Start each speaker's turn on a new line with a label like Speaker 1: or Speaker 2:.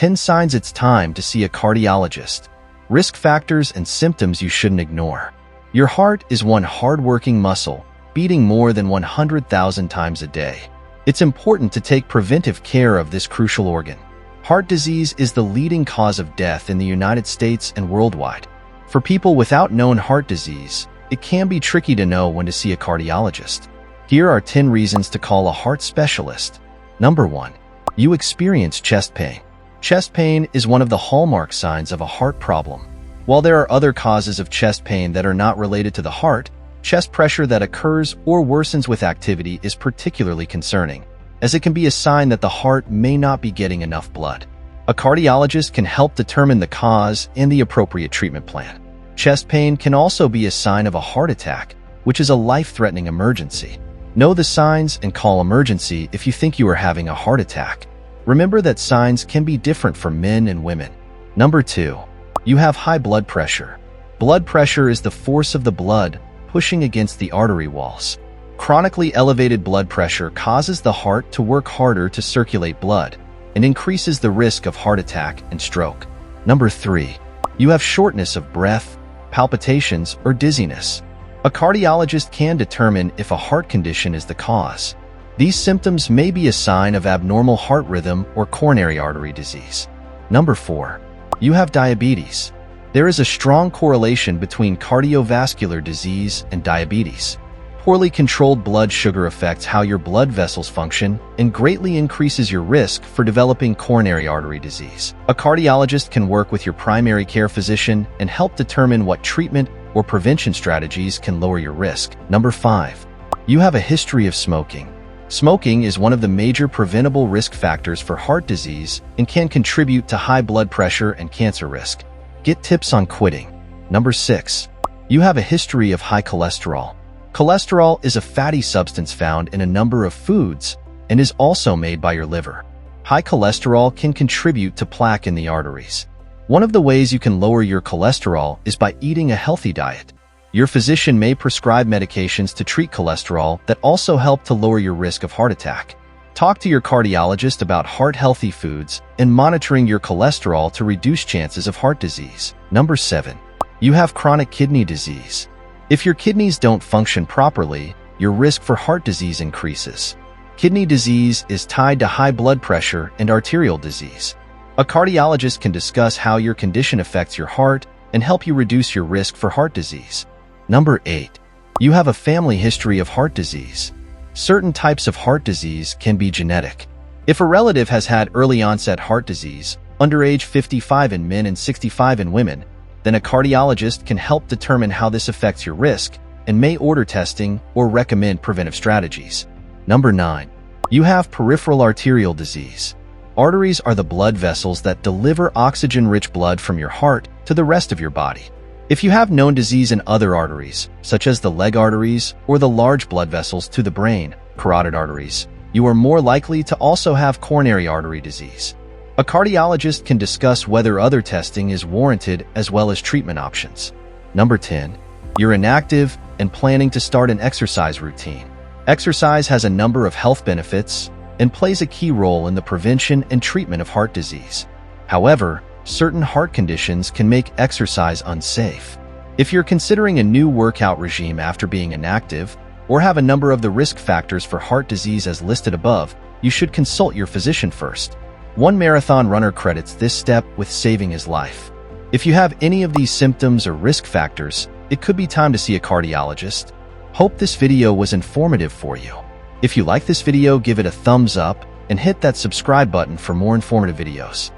Speaker 1: 10 signs it's time to see a cardiologist. Risk factors and symptoms you shouldn't ignore. Your heart is one hard-working muscle, beating more than 100,000 times a day. It's important to take preventive care of this crucial organ. Heart disease is the leading cause of death in the United States and worldwide. For people without known heart disease, it can be tricky to know when to see a cardiologist. Here are 10 reasons to call a heart specialist. Number 1. You experience chest pain. Chest pain is one of the hallmark signs of a heart problem. While there are other causes of chest pain that are not related to the heart, chest pressure that occurs or worsens with activity is particularly concerning, as it can be a sign that the heart may not be getting enough blood. A cardiologist can help determine the cause and the appropriate treatment plan. Chest pain can also be a sign of a heart attack, which is a life-threatening emergency. Know the signs and call emergency if you think you are having a heart attack. Remember that signs can be different for men and women. Number 2. You have high blood pressure. Blood pressure is the force of the blood pushing against the artery walls. Chronically elevated blood pressure causes the heart to work harder to circulate blood and increases the risk of heart attack and stroke. Number 3. You have shortness of breath, palpitations, or dizziness. A cardiologist can determine if a heart condition is the cause. These symptoms may be a sign of abnormal heart rhythm or coronary artery disease. Number 4. You have diabetes. There is a strong correlation between cardiovascular disease and diabetes. Poorly controlled blood sugar affects how your blood vessels function and greatly increases your risk for developing coronary artery disease. A cardiologist can work with your primary care physician and help determine what treatment or prevention strategies can lower your risk. Number 5. You have a history of smoking. Smoking is one of the major preventable risk factors for heart disease and can contribute to high blood pressure and cancer risk. Get tips on quitting. Number 6. You have a history of high cholesterol. Cholesterol is a fatty substance found in a number of foods and is also made by your liver. High cholesterol can contribute to plaque in the arteries. One of the ways you can lower your cholesterol is by eating a healthy diet. Your physician may prescribe medications to treat cholesterol that also help to lower your risk of heart attack. Talk to your cardiologist about heart-healthy foods and monitoring your cholesterol to reduce chances of heart disease. Number 7. You have chronic kidney disease. If your kidneys don't function properly, your risk for heart disease increases. Kidney disease is tied to high blood pressure and arterial disease. A cardiologist can discuss how your condition affects your heart and help you reduce your risk for heart disease. Number 8. You have a family history of heart disease. Certain types of heart disease can be genetic. If a relative has had early-onset heart disease, under age 55 in men and 65 in women, then a cardiologist can help determine how this affects your risk and may order testing or recommend preventive strategies. Number 9. You have peripheral arterial disease. Arteries are the blood vessels that deliver oxygen-rich blood from your heart to the rest of your body. If you have known disease in other arteries, such as the leg arteries or the large blood vessels to the brain, carotid arteries, you are more likely to also have coronary artery disease. A cardiologist can discuss whether other testing is warranted as well as treatment options. Number 10. You're inactive and planning to start an exercise routine. Exercise has a number of health benefits and plays a key role in the prevention and treatment of heart disease. However, certain heart conditions can make exercise unsafe. If you're considering a new workout regime after being inactive, or have a number of the risk factors for heart disease as listed above, you should consult your physician first. One marathon runner credits this step with saving his life. If you have any of these symptoms or risk factors, it could be time to see a cardiologist. Hope this video was informative for you. If you like this video, give it a thumbs up and hit that subscribe button for more informative videos.